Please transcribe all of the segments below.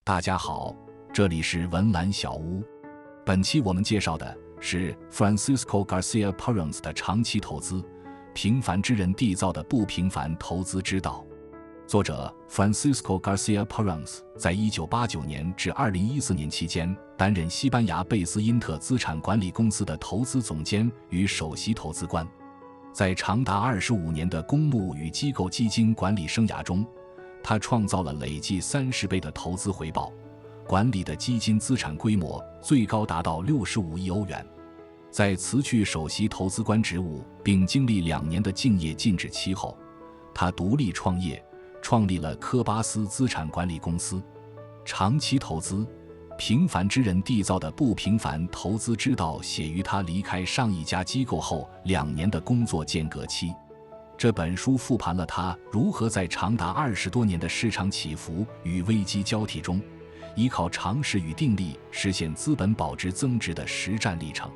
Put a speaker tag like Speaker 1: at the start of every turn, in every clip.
Speaker 1: 大家好，这里是文澜小屋。本期我们介绍的是 Francisco Garcia Perons 的长期投资，平凡之人缔造的不平凡投资之道。作者 Francisco Garcia Perons 在1989年至2014年期间担任西班牙贝斯因特资产管理公司的投资总监与首席投资官。在长达25年的公募与机构基金管理生涯中，他创造了累计30倍的投资回报，管理的基金资产规模最高达到65亿欧元。在辞去首席投资官职务并经历2年的敬业禁止期后，他独立创业，创立了科巴斯资产管理公司。长期投资，平凡之人缔造的不平凡投资之道写于他离开上一家机构后2年的工作间隔期。这本书复盘了他如何在长达20多年的市场起伏与危机交替中，依靠常识与定力实现资本保值增值的实战历程。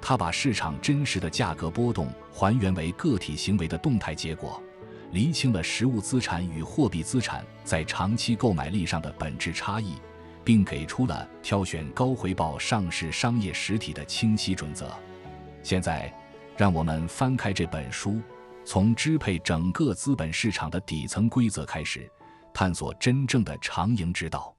Speaker 1: 他把市场真实的价格波动还原为个体行为的动态结果，厘清了实物资产与货币资产在长期购买力上的本质差异，并给出了挑选高回报上市商业实体的清晰准则。现在，让我们翻开这本书，从支配整个资本市场的底层规则开始，探索真正的长赢之道。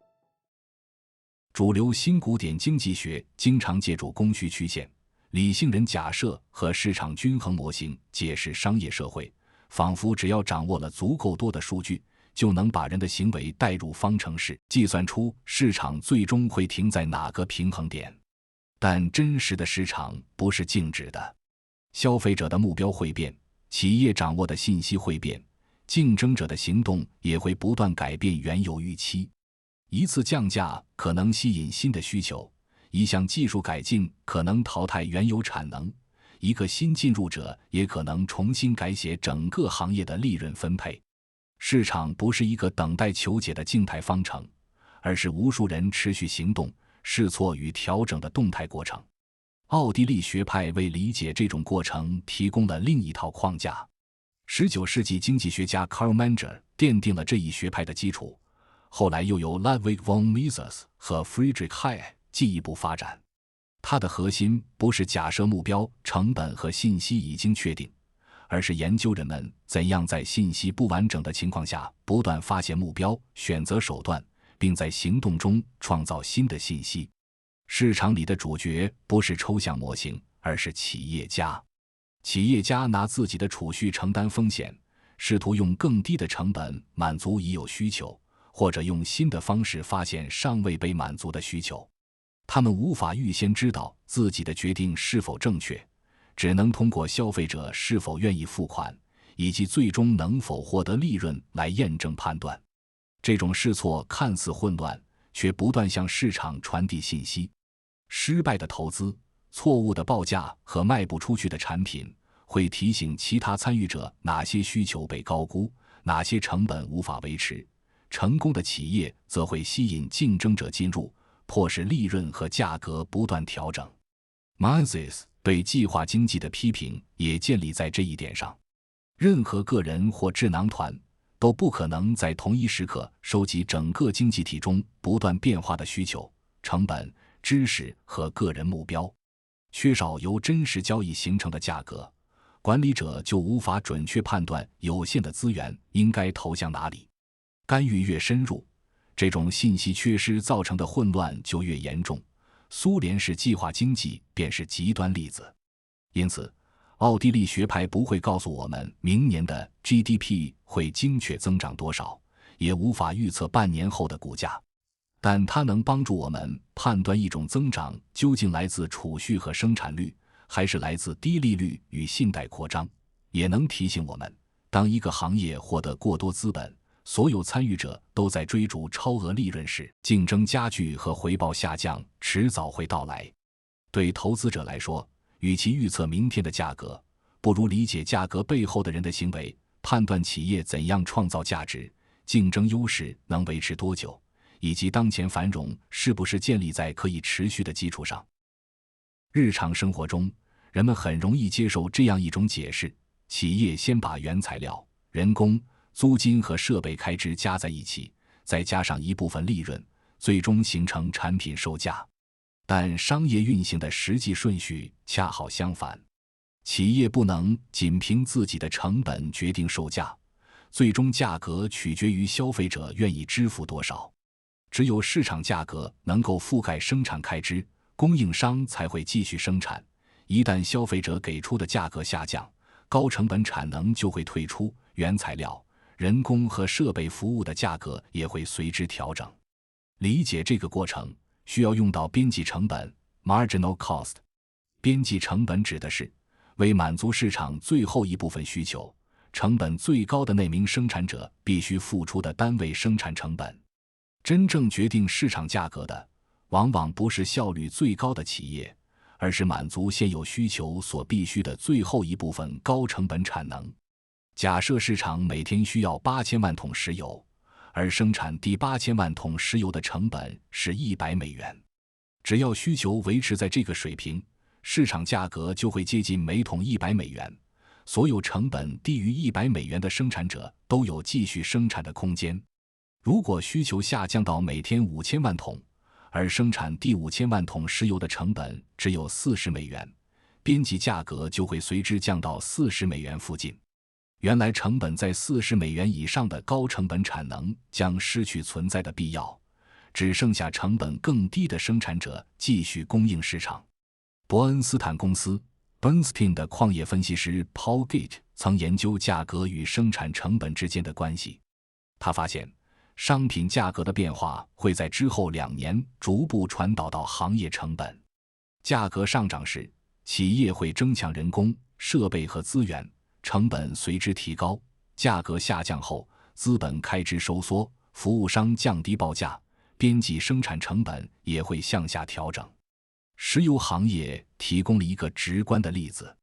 Speaker 1: 主流新古典经济学经常借助供需曲线、理性人假设和市场均衡模型解释商业社会，仿佛只要掌握了足够多的数据，就能把人的行为带入方程式，计算出市场最终会停在哪个平衡点。但真实的市场不是静止的，消费者的目标会变，企业掌握的信息会变，竞争者的行动也会不断改变原有预期。一次降价可能吸引新的需求，一项技术改进可能淘汰原有产能，一个新进入者也可能重新改写整个行业的利润分配。市场不是一个等待求解的静态方程，而是无数人持续行动、试错与调整的动态过程。奥地利学派为理解这种过程提供了另一套框架。19世纪经济学家 Karl Menger 奠定了这一学派的基础，后来又由 Ludwig von Mises 和 Friedrich Hayek 进一步发展。它的核心不是假设目标、成本和信息已经确定，而是研究人们怎样在信息不完整的情况下不断发现目标、选择手段，并在行动中创造新的信息。市场里的主角不是抽象模型，而是企业家。企业家拿自己的储蓄承担风险，试图用更低的成本满足已有需求，或者用新的方式发现尚未被满足的需求。他们无法预先知道自己的决定是否正确，只能通过消费者是否愿意付款，以及最终能否获得利润来验证判断。这种试错看似混乱，却不断向市场传递信息。失败的投资、错误的报价和卖不出去的产品，会提醒其他参与者哪些需求被高估，哪些成本无法维持。成功的企业则会吸引竞争者进入，迫使利润和价格不断调整。Mises 对计划经济的批评也建立在这一点上。任何个人或智囊团都不可能在同一时刻收集整个经济体中不断变化的需求、成本、知识和个人目标。缺少由真实交易形成的价格，管理者就无法准确判断有限的资源应该投向哪里。干预越深入，这种信息缺失造成的混乱就越严重。苏联式计划经济便是极端例子。因此，奥地利学派不会告诉我们明年的 GDP 会精确增长多少，也无法预测半年后的股价。但它能帮助我们判断一种增长究竟来自储蓄和生产率，还是来自低利率与信贷扩张，也能提醒我们，当一个行业获得过多资本，所有参与者都在追逐超额利润时，竞争加剧和回报下降迟早会到来。对投资者来说，与其预测明天的价格，不如理解价格背后的人的行为，判断企业怎样创造价值，竞争优势能维持多久，以及当前繁荣是不是建立在可以持续的基础上。日常生活中，人们很容易接受这样一种解释：企业先把原材料、人工、租金和设备开支加在一起，再加上一部分利润，最终形成产品售价。但商业运行的实际顺序恰好相反，企业不能仅凭自己的成本决定售价，最终价格取决于消费者愿意支付多少。只有市场价格能够覆盖生产开支，供应商才会继续生产。一旦消费者给出的价格下降，高成本产能就会退出，原材料、人工和设备服务的价格也会随之调整。理解这个过程，需要用到边际成本 （marginal cost）。边际成本指的是为满足市场最后一部分需求，成本最高的那名生产者必须付出的单位生产成本。真正决定市场价格的，往往不是效率最高的企业，而是满足现有需求所必须的最后一部分高成本产能。假设市场每天需要8000万桶石油，而生产第8000万桶石油的成本是$100。只要需求维持在这个水平，市场价格就会接近每桶$100。所有成本低于$100的生产者都有继续生产的空间。如果需求下降到每天5000万桶，而生产第5000万桶石油的成本只有$40，边际价格就会随之降到$40附近。原来成本在$40以上的高成本产能将失去存在的必要，只剩下成本更低的生产者继续供应市场。伯恩斯坦公司 Bernstein 的矿业分析师 Paul Gate 曾研究价格与生产成本之间的关系。他发现，商品价格的变化会在之后2年逐步传导到行业成本。价格上涨时，企业会增强人工、设备和资源，成本随之提高；价格下降后，资本开支收缩，服务商降低报价，边际生产成本也会向下调整。石油行业提供了一个直观的例子。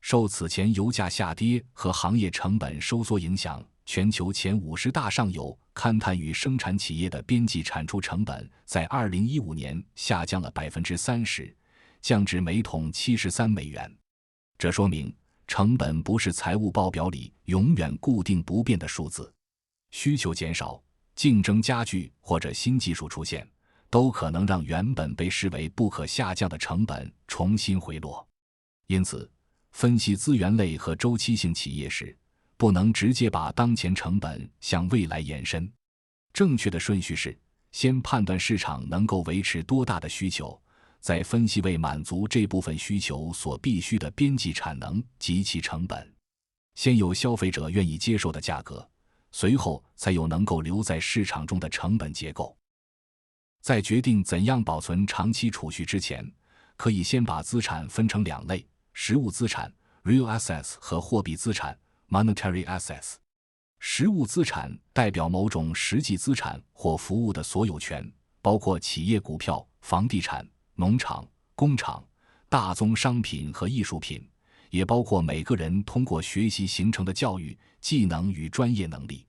Speaker 1: 受此前油价下跌和行业成本收缩影响，全球前50大上游勘探与生产企业的边际产出成本在2015年下降了30%，降至每桶$73。这说明成本不是财务报表里永远固定不变的数字。需求减少、竞争加剧或者新技术出现，都可能让原本被视为不可下降的成本重新回落。因此，分析资源类和周期性企业时，不能直接把当前成本向未来延伸。正确的顺序是，先判断市场能够维持多大的需求，再分析为满足这部分需求所必须的边际产能及其成本。先有消费者愿意接受的价格，随后才有能够留在市场中的成本结构。在决定怎样保存长期储蓄之前，可以先把资产分成2类：实物资产 （real assets） 和货币资产 （monetary assets）。实物资产代表某种实际资产或服务的所有权，包括企业股票、房地产、农场、工厂、大宗商品和艺术品，也包括每个人通过学习形成的教育、技能与专业能力。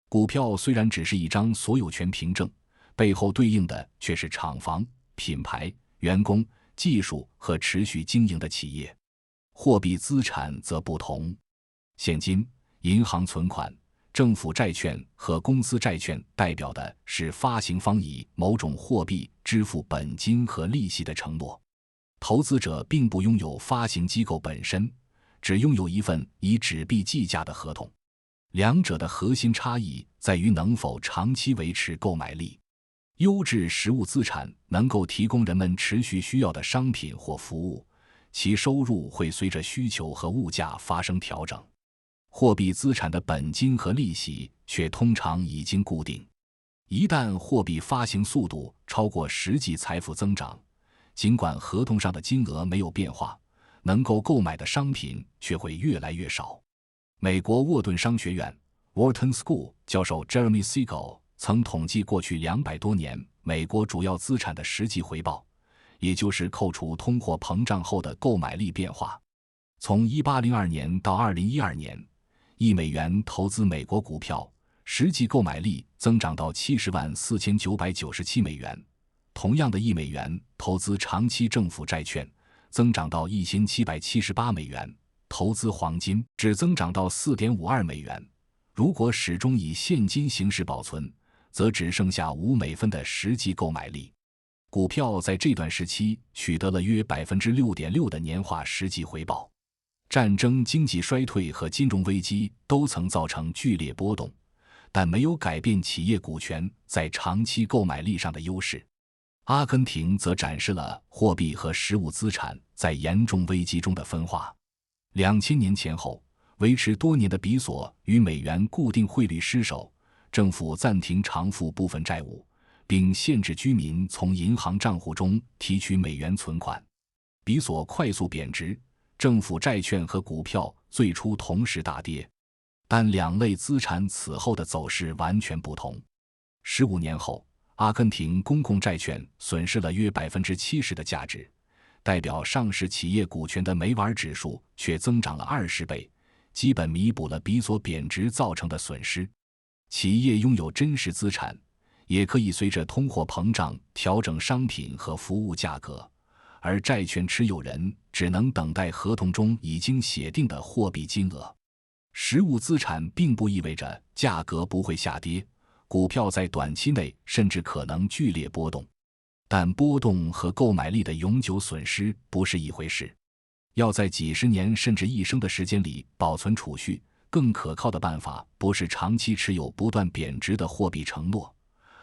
Speaker 1: 股票虽然只是一张所有权凭证，背后对应的却是厂房、品牌、员工、技术和持续经营的企业。货币资产则不同，现金、银行存款、政府债券和公司债券代表的是发行方以某种货币支付本金和利息的承诺。投资者并不拥有发行机构本身，只拥有一份以纸币计价的合同。两者的核心差异在于能否长期维持购买力。优质实物资产能够提供人们持续需要的商品或服务，其收入会随着需求和物价发生调整。货币资产的本金和利息却通常已经固定。一旦货币发行速度超过实际财富增长，尽管合同上的金额没有变化，能够购买的商品却会越来越少。美国沃顿商学院 Wharton School 教授 Jeremy Siegel 曾统计过去200多年美国主要资产的实际回报，也就是扣除通货膨胀后的购买力变化。从1802年到2012年，$1投资美国股票，实际购买力增长到$704,997。同样的$1投资长期政府债券，增长到$1,778。投资黄金只增长到$4.52。如果始终以现金形式保存，则只剩下$5的实际购买力。股票在这段时期取得了约 6.6% 的年化实际回报。战争、经济衰退和金融危机都曾造成剧烈波动，但没有改变企业股权在长期购买力上的优势。阿根廷则展示了货币和实物资产在严重危机中的分化。2000年前后，维持多年的比索与美元固定汇率失守，政府暂停偿付部分债务，并限制居民从银行账户中提取美元存款。比索快速贬值，政府债券和股票最初同时大跌，但两类资产此后的走势完全不同。15年后，阿根廷公共债券损失了约 70% 的价值，代表上市企业股权的梅瓦尔指数却增长了20倍，基本弥补了比索贬值造成的损失。企业拥有真实资产，也可以随着通货膨胀调整商品和服务价格，而债券持有人只能等待合同中已经写定的货币金额。实物资产并不意味着价格不会下跌，股票在短期内甚至可能剧烈波动，但波动和购买力的永久损失不是一回事。要在几十年甚至一生的时间里保存储蓄，更可靠的办法不是长期持有不断贬值的货币承诺，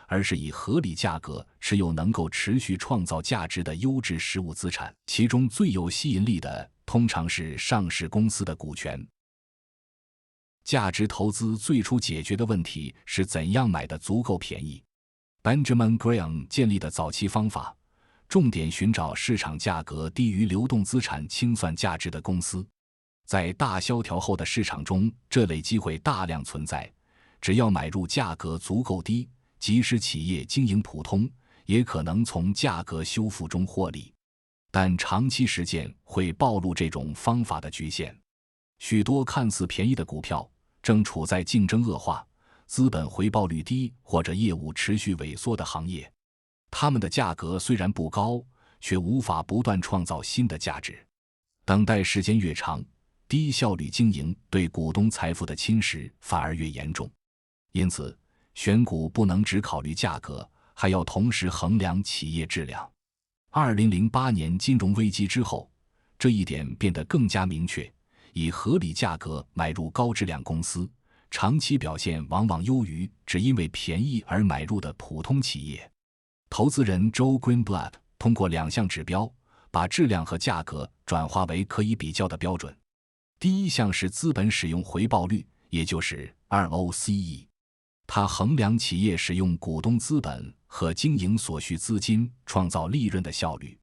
Speaker 1: 而是以合理价格持有能够持续创造价值的优质实物资产，其中最有吸引力的通常是上市公司的股权。价值投资最初解决的问题是怎样买得足够便宜。Benjamin Graham 建立的早期方法，重点寻找市场价格低于流动资产清算价值的公司。在大萧条后的市场中，这类机会大量存在，只要买入价格足够低，即使企业经营普通，也可能从价格修复中获利。但长期实践会暴露这种方法的局限。许多看似便宜的股票正处在竞争恶化、资本回报率低或者业务持续萎缩的行业。它们的价格虽然不高，却无法不断创造新的价值。等待时间越长，低效率经营对股东财富的侵蚀反而越严重。因此，选股不能只考虑价格，还要同时衡量企业质量。2008年金融危机之后，这一点变得更加明确。以合理价格买入高质量公司，长期表现往往优于只因为便宜而买入的普通企业。投资人 Joe Greenblatt 通过2项指标，把质量和价格转化为可以比较的标准。第一项是资本使用回报率，也就是 ROCE。它衡量企业使用股东资本和经营所需资金创造利润的效率。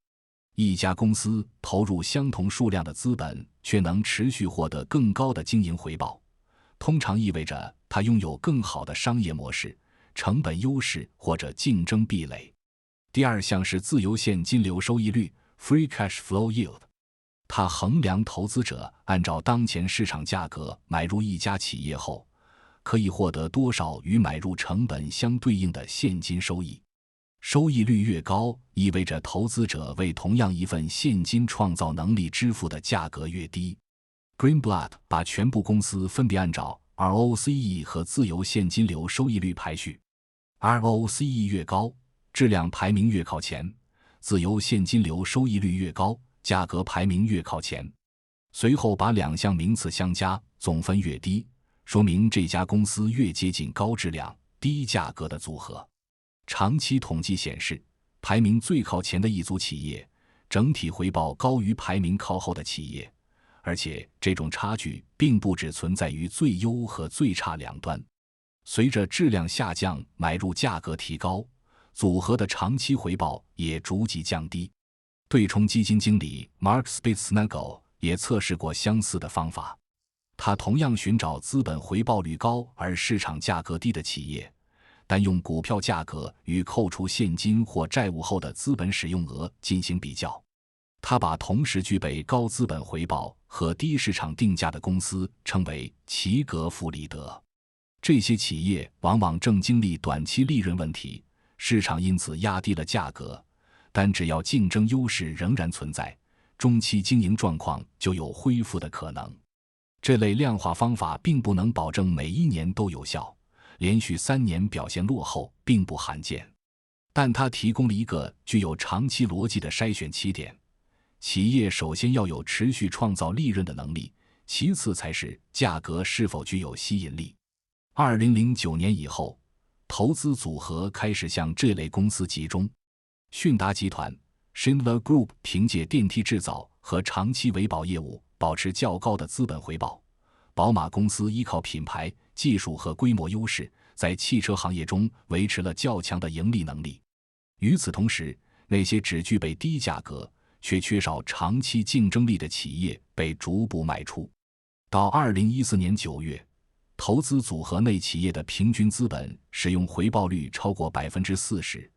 Speaker 1: 一家公司投入相同数量的资本，却能持续获得更高的经营回报，通常意味着它拥有更好的商业模式、成本优势或者竞争壁垒。第二项是自由现金流收益率 （Free Cash Flow Yield），它衡量投资者按照当前市场价格买入一家企业后，可以获得多少与买入成本相对应的现金收益。收益率越高，意味着投资者为同样一份现金创造能力支付的价格越低。Greenblatt 把全部公司分别按照 ROCE 和自由现金流收益率排序。ROCE 越高，质量排名越靠前；自由现金流收益率越高，价格排名越靠前。随后把2项名次相加，总分越低，说明这家公司越接近高质量、低价格的组合。长期统计显示，排名最靠前的一组企业，整体回报高于排名靠后的企业，而且这种差距并不只存在于最优和最差两端。随着质量下降，买入价格提高，组合的长期回报也逐级降低。对冲基金经理 Mark Spitznagel 也测试过相似的方法，他同样寻找资本回报率高而市场价格低的企业，但用股票价格与扣除现金或债务后的资本使用额进行比较。他把同时具备高资本回报和低市场定价的公司称为齐格弗里德。这些企业往往正经历短期利润问题，市场因此压低了价格，但只要竞争优势仍然存在，中期经营状况就有恢复的可能。这类量化方法并不能保证每一年都有效，连续3年表现落后并不罕见，但它提供了一个具有长期逻辑的筛选起点。企业首先要有持续创造利润的能力，其次才是价格是否具有吸引力。2009年以后，投资组合开始向这类公司集中。迅达集团 Schindler Group 凭借电梯制造和长期维保业务保持较高的资本回报。宝马公司依靠品牌、技术和规模优势，在汽车行业中维持了较强的盈利能力。与此同时，那些只具备低价格却缺少长期竞争力的企业被逐步卖出。到2014年9月，投资组合内企业的平均资本使用回报率超过 40%，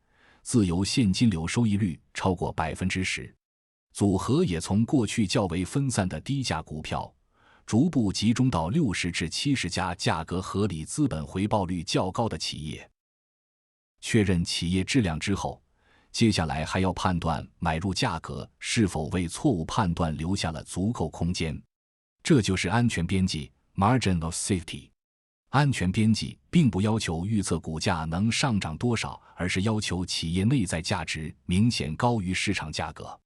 Speaker 1: 自由现金流收益率超过 10%。 组合也从过去较为分散的低价股票逐步集中到60至70家价格合理、资本回报率较高的企业。确认企业质量之后，接下来还要判断买入价格是否为错误判断留下了足够空间。这就是安全边际 （Margin of Safety）。安全边际并不要求预测股价能上涨多少，而是要求企业内在价值明显高于市场价格。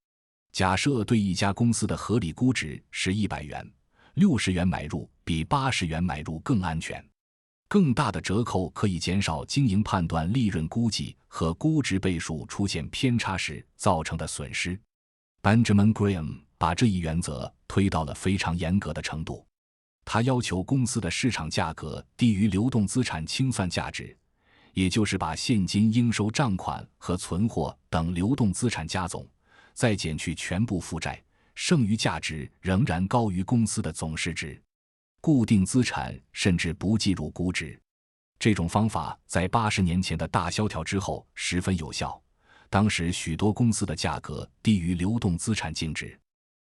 Speaker 1: 假设对一家公司的合理估值是100元，60元买入比80元买入更安全。更大的折扣可以减少经营判断、利润估计和估值倍数出现偏差时造成的损失。Benjamin Graham 把这一原则推到了非常严格的程度。他要求公司的市场价格低于流动资产清算价值，也就是把现金、应收账款和存货等流动资产加总，再减去全部负债，剩余价值仍然高于公司的总市值。固定资产甚至不计入估值。这种方法在80年前的大萧条之后十分有效，当时许多公司的价格低于流动资产净值。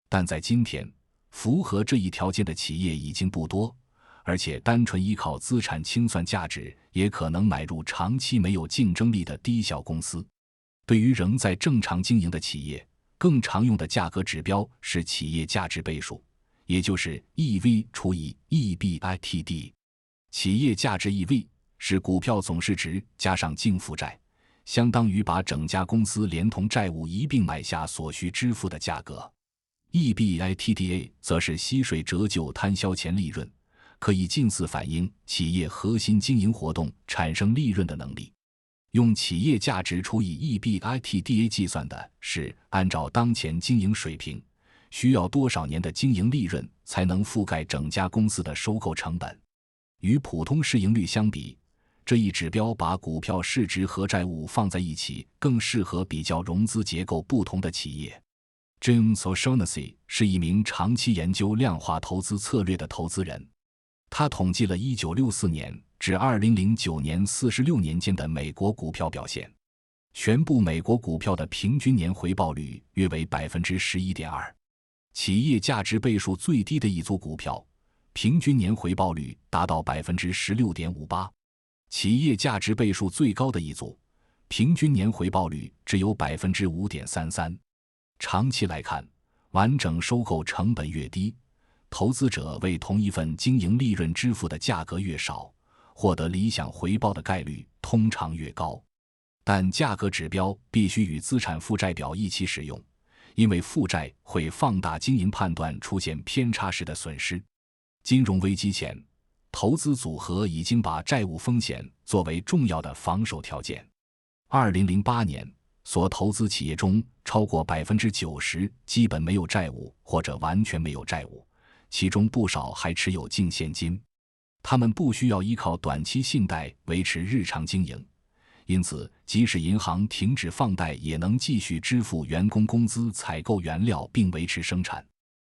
Speaker 1: 但在今天，符合这一条件的企业已经不多，而且单纯依靠资产清算价值也可能买入长期没有竞争力的低效公司。对于仍在正常经营的企业，更常用的价格指标是企业价值倍数，也就是 EV 除以 EBITDA。 企业价值 EV 是股票总市值加上净负债，相当于把整家公司连同债务一并买下所需支付的价格。EBITDA 则是息税折旧摊销前利润，可以近似反映企业核心经营活动产生利润的能力。用企业价值除以 EBITDA 计算的是按照当前经营水平，需要多少年的经营利润才能覆盖整家公司的收购成本。与普通市盈率相比，这一指标把股票市值和债务放在一起，更适合比较融资结构不同的企业。James O'Shaughnessy 是一名长期研究量化投资策略的投资人，他统计了1964年至2009年46年间的美国股票表现。全部美国股票的平均年回报率约为 11.2%。企业价值倍数最低的一组股票，平均年回报率达到 16.58%。企业价值倍数最高的一组，平均年回报率只有 5.33%。长期来看，完整收购成本越低，投资者为同一份经营利润支付的价格越少，获得理想回报的概率通常越高。但价格指标必须与资产负债表一起使用，因为负债会放大经营判断出现偏差时的损失。金融危机前，投资组合已经把债务风险作为重要的防守条件。2008年，所投资企业中超过 90% 基本没有债务或者完全没有债务，其中不少还持有净现金。他们不需要依靠短期信贷维持日常经营，因此即使银行停止放贷也能继续支付员工工资、采购原料并维持生产。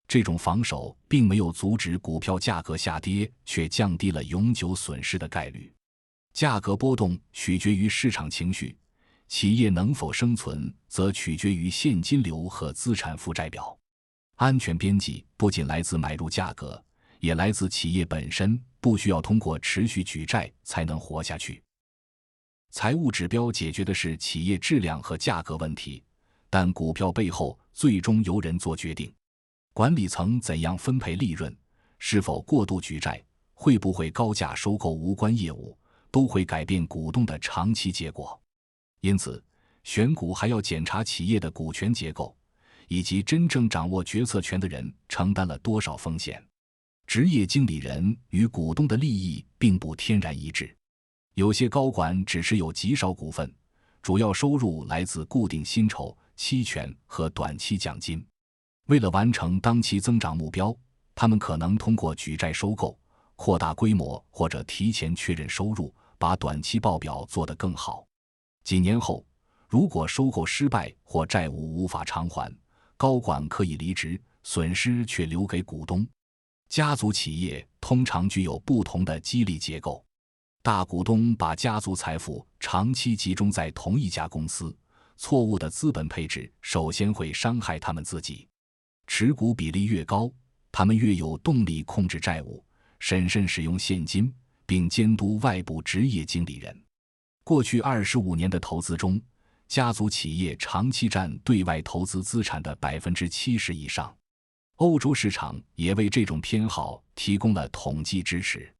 Speaker 1: 这种防守并没有阻止股票价格下跌，却降低了永久损失的概率。价格波动取决于市场情绪，企业能否生存则取决于现金流和资产负债表。安全边际不仅来自买入价格，也来自企业本身，不需要通过持续举债才能活下去。财务指标解决的是企业质量和价格问题，但股票背后最终由人做决定。管理层怎样分配利润，是否过度举债，会不会高价收购无关业务，都会改变股东的长期结果。因此，选股还要检查企业的股权结构，以及真正掌握决策权的人承担了多少风险。职业经理人与股东的利益并不天然一致，有些高管只持有极少股份，主要收入来自固定薪酬、期权和短期奖金。为了完成当期增长目标，他们可能通过举债收购、扩大规模或者提前确认收入，把短期报表做得更好。几年后，如果收购失败或债务无法偿还，高管可以离职，损失却留给股东。家族企业通常具有不同的激励结构，大股东把家族财富长期集中在同一家公司，错误的资本配置首先会伤害他们自己。持股比例越高，他们越有动力控制债务，审慎使用现金，并监督外部职业经理人。过去25年的投资中，家族企业长期占对外投资资产的70%以上。欧洲市场也为这种偏好提供了统计支持。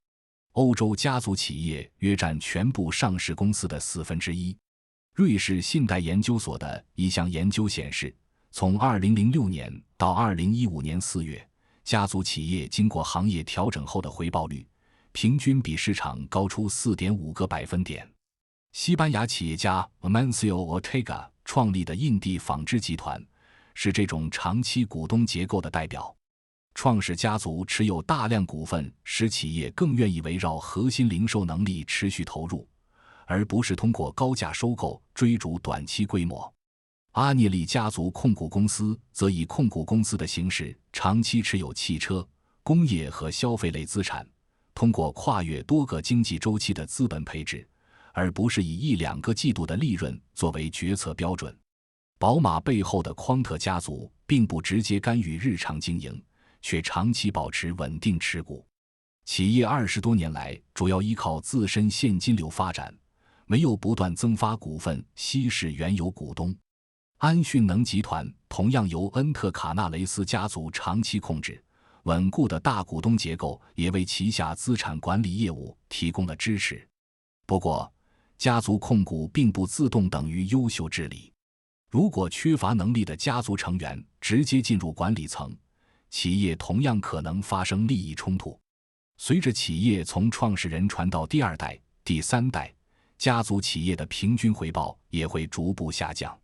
Speaker 1: 欧洲家族企业约占全部上市公司的1/4。瑞士信贷研究所的一项研究显示，从2006年到2015年4月，家族企业经过行业调整后的回报率平均比市场高出4.5个百分点。西班牙企业家 Amancio Ortega 创立的印地纺织集团是这种长期股东结构的代表。创始家族持有大量股份，使企业更愿意围绕核心零售能力持续投入，而不是通过高价收购追逐短期规模。阿涅利家族控股公司则以控股公司的形式长期持有汽车、工业和消费类资产，通过跨越多个经济周期的资本配置，而不是以1-2个季度的利润作为决策标准。宝马背后的匡特家族并不直接干预日常经营，却长期保持稳定持股。企业20多年来主要依靠自身现金流发展，没有不断增发股份稀释原有股东。安迅能集团同样由恩特卡纳雷斯家族长期控制，稳固的大股东结构也为旗下资产管理业务提供了支持。不过，家族控股并不自动等于优秀治理。如果缺乏能力的家族成员直接进入管理层，企业同样可能发生利益冲突。随着企业从创始人传到第2代、第3代，家族企业的平均回报也会逐步下降。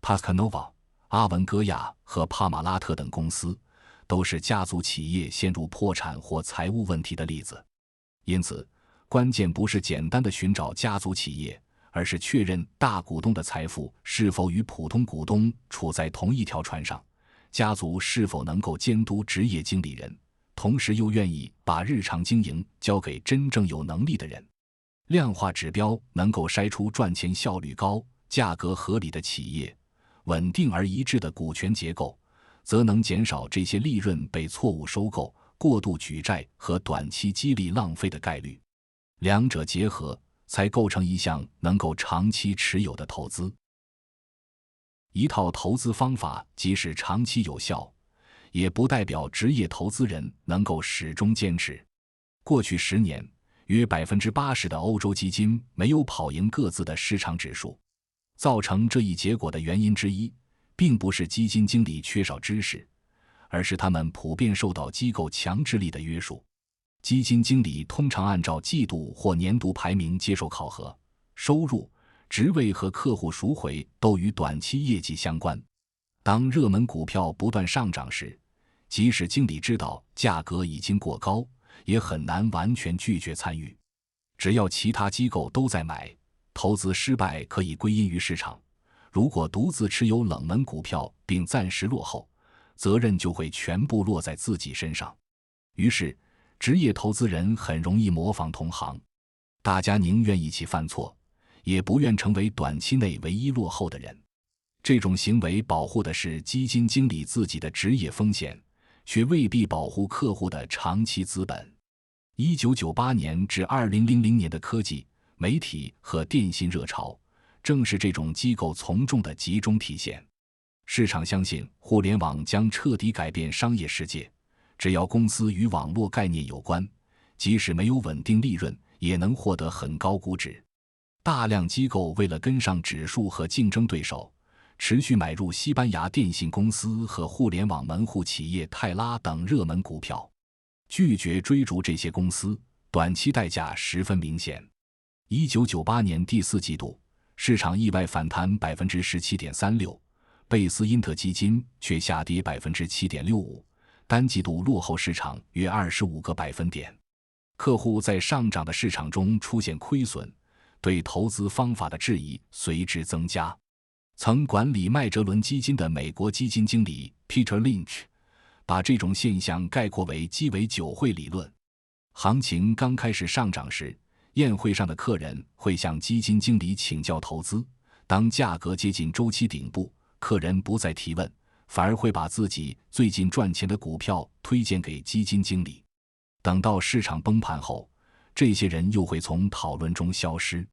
Speaker 1: Pascanova、阿文戈亚和帕马拉特等公司都是家族企业陷入破产或财务问题的例子。因此，关键不是简单的寻找家族企业，而是确认大股东的财富是否与普通股东处在同一条船上，家族是否能够监督职业经理人，同时又愿意把日常经营交给真正有能力的人。量化指标能够筛出赚钱效率高、价格合理的企业，稳定而一致的股权结构，则能减少这些利润被错误收购、过度举债和短期激励浪费的概率。两者结合，才构成一项能够长期持有的投资。一套投资方法即使长期有效，也不代表职业投资人能够始终坚持。过去10年，约80%的欧洲基金没有跑赢各自的市场指数。造成这一结果的原因之一，并不是基金经理缺少知识，而是他们普遍受到机构强制力的约束。基金经理通常按照季度或年度排名接受考核，收入、职位和客户赎回都与短期业绩相关。当热门股票不断上涨时，即使经理知道价格已经过高，也很难完全拒绝参与。只要其他机构都在买，投资失败可以归因于市场。如果独自持有冷门股票并暂时落后，责任就会全部落在自己身上。于是，职业投资人很容易模仿同行，大家宁愿一起犯错，也不愿成为短期内唯一落后的人。这种行为保护的是基金经理自己的职业风险，却未必保护客户的长期资本。1998年至2000年的科技、媒体和电信热潮，正是这种机构从众的集中体现。市场相信互联网将彻底改变商业世界，只要公司与网络概念有关，即使没有稳定利润，也能获得很高估值。大量机构为了跟上指数和竞争对手，持续买入西班牙电信公司和互联网门户企业泰拉等热门股票。拒绝追逐这些公司，短期代价十分明显。1998年第4季度，市场意外反弹 17.36%， 贝斯因特基金却下跌 7.65%， 单季度落后市场约25个百分点。客户在上涨的市场中出现亏损，对投资方法的质疑随之增加。曾管理麦哲伦基金的美国基金经理 Peter Lynch 把这种现象概括为鸡尾酒会理论。行情刚开始上涨时，宴会上的客人会向基金经理请教投资，当价格接近周期顶部，客人不再提问，反而会把自己最近赚钱的股票推荐给基金经理。等到市场崩盘后，这些人又会从讨论中消失。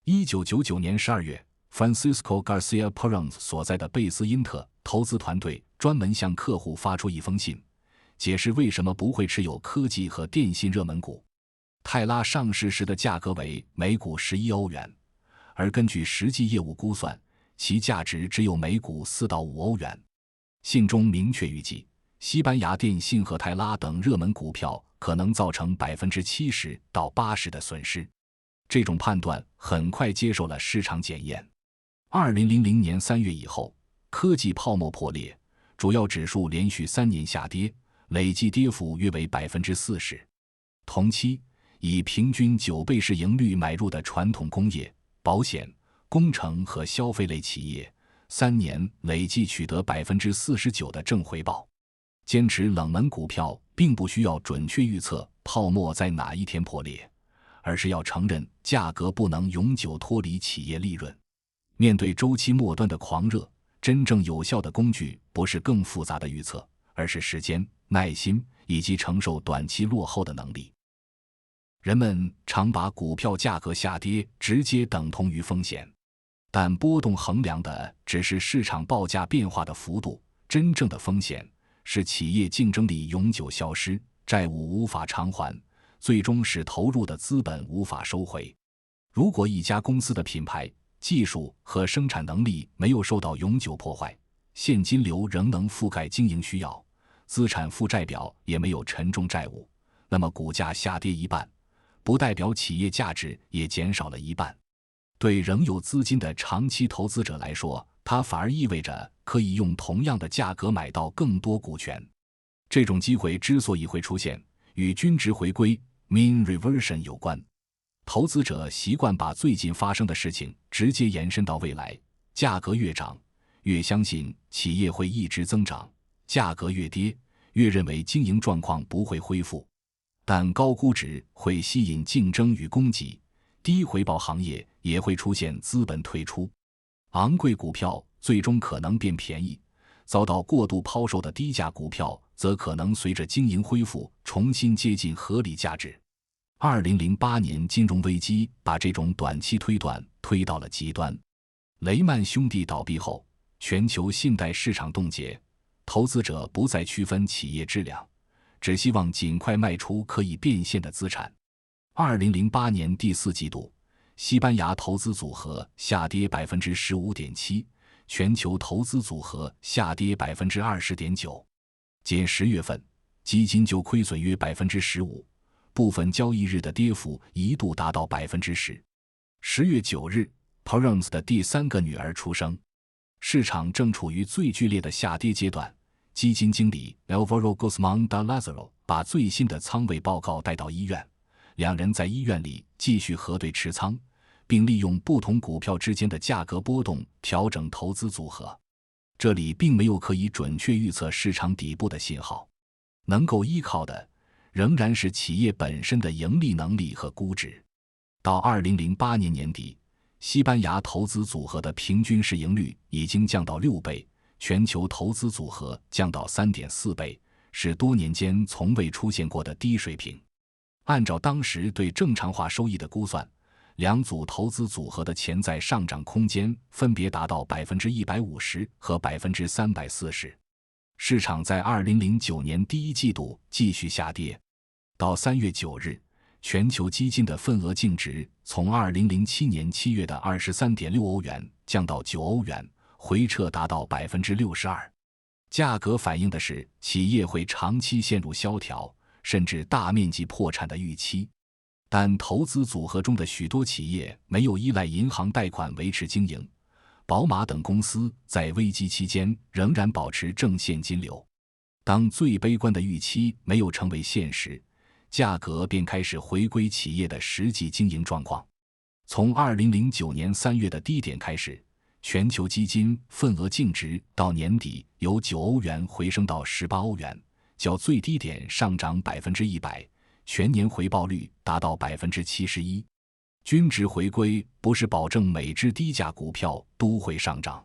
Speaker 1: 1999年12月，Francisco Garcia Perons 所在的贝斯因特投资团队专门向客户发出一封信，解释为什么不会持有科技和电信热门股。泰拉上市时的价格为每股11欧元，而根据实际业务估算，其价值只有每股4到5欧元。信中明确预计，西班牙电信和泰拉等热门股票可能造成 70% 到 80% 的损失。这种判断很快接受了市场检验。2000年3月以后，科技泡沫破裂，主要指数连续3年下跌，累计跌幅约为 40%。同期，以平均9倍市盈率买入的传统工业、保险、工程和消费类企业，3年累计取得 49% 的正回报。坚持冷门股票并不需要准确预测泡沫在哪一天破裂，而是要承认价格不能永久脱离企业利润。面对周期末端的狂热，真正有效的工具不是更复杂的预测，而是时间、耐心以及承受短期落后的能力。人们常把股票价格下跌直接等同于风险，但波动衡量的只是市场报价变化的幅度，真正的风险是企业竞争力永久消失，债务无法偿还，最终使投入的资本无法收回。如果一家公司的品牌、技术和生产能力没有受到永久破坏，现金流仍能覆盖经营需要，资产负债表也没有沉重债务，那么股价下跌一半，不代表企业价值也减少了一半。对仍有资金的长期投资者来说，它反而意味着可以用同样的价格买到更多股权。这种机会之所以会出现，与均值回归 mean reversion 有关。投资者习惯把最近发生的事情直接延伸到未来，价格越涨，越相信企业会一直增长，价格越跌，越认为经营状况不会恢复。但高估值会吸引竞争与供给，低回报行业也会出现资本退出，昂贵股票最终可能变便宜，遭到过度抛售的低价股票则可能随着经营恢复重新接近合理价值。2008年金融危机把这种短期推断推到了极端。雷曼兄弟倒闭后，全球信贷市场冻结，投资者不再区分企业质量，只希望尽快卖出可以变现的资产。2008年第4季度，西班牙投资组合下跌 15.7%， 全球投资组合下跌 20.9%。仅10月份，基金就亏损约 15%， 部分交易日的跌幅一度达到 10%。10月9日 ，Perons 的第3个女儿出生。市场正处于最剧烈的下跌阶段，基金经理 Alvaro Guzmán de Lázaro 把最新的仓位报告带到医院，两人在医院里继续核对持仓，并利用不同股票之间的价格波动调整投资组合。这里并没有可以准确预测市场底部的信号，能够依靠的仍然是企业本身的盈利能力和估值。到2008年年底，西班牙投资组合的平均市盈率已经降到6倍，全球投资组合降到 3.4 倍，是多年间从未出现过的低水平。按照当时对正常化收益的估算，两组投资组合的潜在上涨空间分别达到 150% 和 340%。市场在2009年第一季度继续下跌，到3月9日，全球基金的份额净值从2007年7月的 23.6 欧元降到9欧元，回撤达到 62%。 价格反映的是企业会长期陷入萧条甚至大面积破产的预期。但投资组合中的许多企业没有依赖银行贷款维持经营，宝马等公司在危机期间仍然保持正现金流。当最悲观的预期没有成为现实，价格便开始回归企业的实际经营状况。从2009年3月的低点开始，全球基金份额净值到年底由9欧元回升到18欧元，较最低点上涨 100%， 全年回报率达到 71%。 均值回归不是保证每只低价股票都会上涨，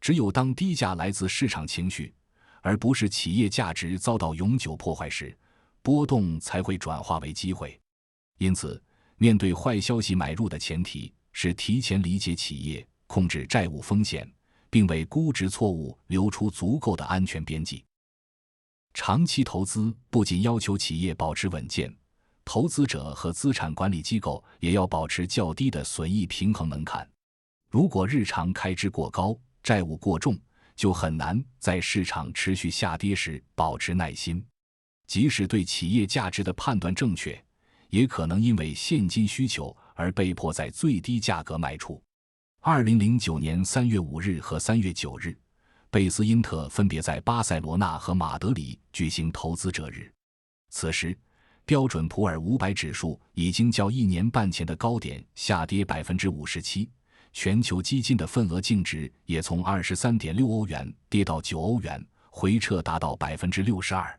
Speaker 1: 只有当低价来自市场情绪，而不是企业价值遭到永久破坏时，波动才会转化为机会。因此，面对坏消息买入的前提是提前理解企业，控制债务风险，并为估值错误留出足够的安全边际。长期投资不仅要求企业保持稳健，投资者和资产管理机构也要保持较低的损益平衡门槛。如果日常开支过高，债务过重，就很难在市场持续下跌时保持耐心。即使对企业价值的判断正确，也可能因为现金需求而被迫在最低价格卖出。2009年3月5日和3月9日，贝斯因特分别在巴塞罗那和马德里举行投资者日。此时，标准普尔500指数已经较1年半前的高点下跌 57%， 全球基金的份额净值也从 23.6 欧元跌到9欧元，回撤达到 62%。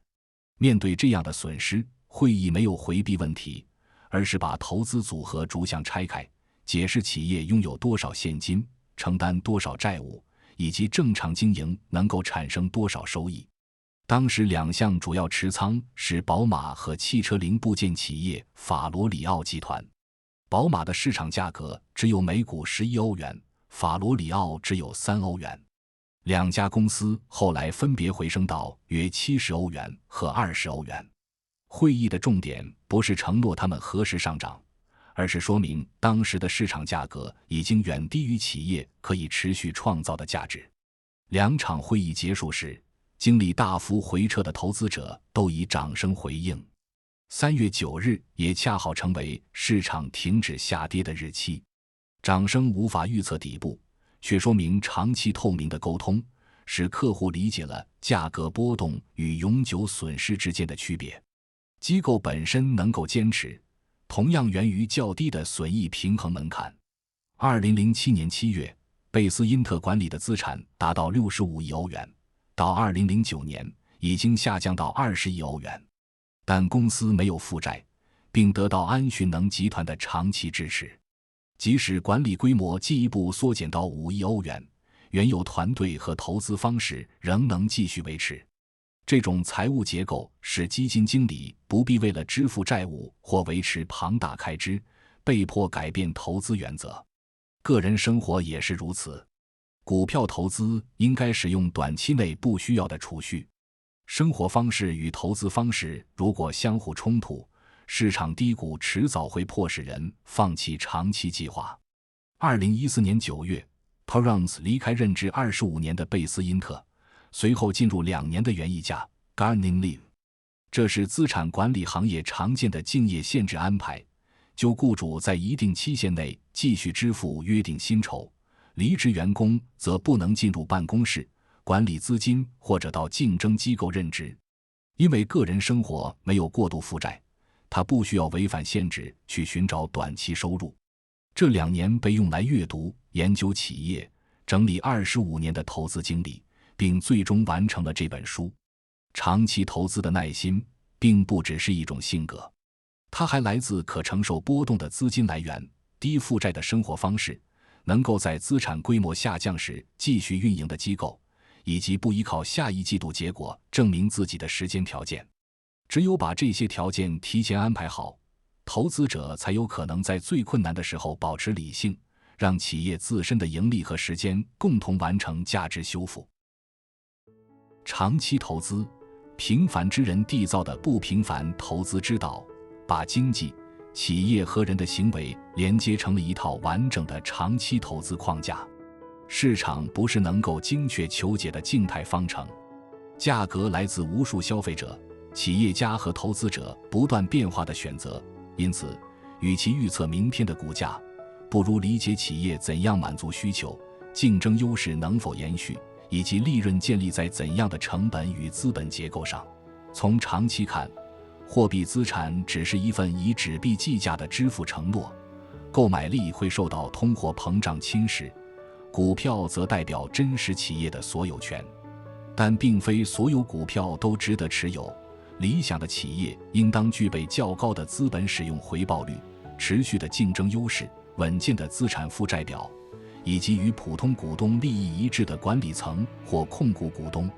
Speaker 1: 面对这样的损失，会议没有回避问题，而是把投资组合逐项拆开，解释企业拥有多少现金，承担多少债务，以及正常经营能够产生多少收益。当时两项主要持仓是宝马和汽车零部件企业法罗里奥集团。宝马的市场价格只有每股11欧元，法罗里奥只有3欧元。两家公司后来分别回升到约70欧元和20欧元。会议的重点不是承诺他们何时上涨，而是说明当时的市场价格已经远低于企业可以持续创造的价值。两场会议结束时，经历大幅回撤的投资者都以掌声回应。3月9日也恰好成为市场停止下跌的日期。掌声无法预测底部，却说明长期透明的沟通使客户理解了价格波动与永久损失之间的区别。机构本身能够坚持，同样源于较低的损益平衡门槛。2007年7月，贝斯因特管理的资产达到65亿欧元，到2009年已经下降到20亿欧元。但公司没有负债，并得到安讯能集团的长期支持。即使管理规模进一步缩减到5亿欧元，原有团队和投资方式仍能继续维持。这种财务结构使基金经理不必为了支付债务或维持庞大开支，被迫改变投资原则。个人生活也是如此。股票投资应该使用短期内不需要的储蓄。生活方式与投资方式如果相互冲突，市场低谷迟早会迫使人放弃长期计划。2014年9月 Perons 离开任职25年的贝斯因特，随后进入2年的园艺假 Gardening Leave。 这是资产管理行业常见的竞业限制安排，就雇主在一定期限内继续支付约定薪酬，离职员工则不能进入办公室管理资金或者到竞争机构任职。因为个人生活没有过度负债，他不需要违反限制去寻找短期收入。这2年被用来阅读、研究企业，整理25年的投资经历，并最终完成了这本书。长期投资的耐心并不只是一种性格，它还来自可承受波动的资金来源、低负债的生活方式，能够在资产规模下降时继续运营的机构，以及不依靠下一季度结果证明自己的时间条件。只有把这些条件提前安排好，投资者才有可能在最困难的时候保持理性，让企业自身的盈利和时间共同完成价值修复。长期投资，平凡之人缔造的不平凡投资之道，把经济、企业和人的行为连接成了一套完整的长期投资框架。市场不是能够精确求解的静态方程，价格来自无数消费者、企业家和投资者不断变化的选择。因此，与其预测明天的股价，不如理解企业怎样满足需求，竞争优势能否延续，以及利润建立在怎样的成本与资本结构上。从长期看，货币资产只是一份以纸币计价的支付承诺，购买力会受到通货膨胀侵蚀，股票则代表真实企业的所有权。但并非所有股票都值得持有，理想的企业应当具备较高的资本使用回报率、持续的竞争优势、稳健的资产负债表，以及与普通股东利益一致的管理层或控股股东。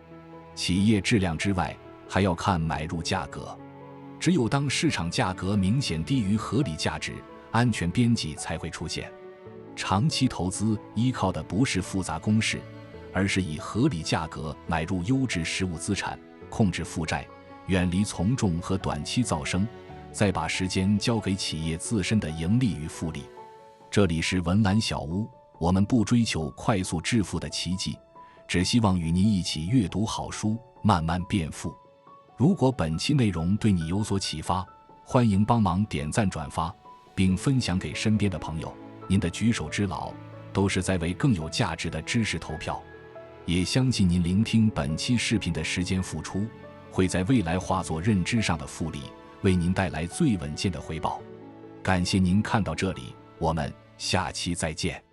Speaker 1: 企业质量之外，还要看买入价格。只有当市场价格明显低于合理价值，安全边际才会出现。长期投资依靠的不是复杂公式，而是以合理价格买入优质实物资产，控制负债，远离从众和短期噪声，再把时间交给企业自身的盈利与复利。这里是文澜小屋，我们不追求快速致富的奇迹，只希望与您一起阅读好书，慢慢变富。如果本期内容对你有所启发，欢迎帮忙点赞转发，并分享给身边的朋友。您的举手之劳都是在为更有价值的知识投票。也相信您聆听本期视频的时间付出，会在未来化作认知上的复利，为您带来最稳健的回报。感谢您看到这里，我们下期再见。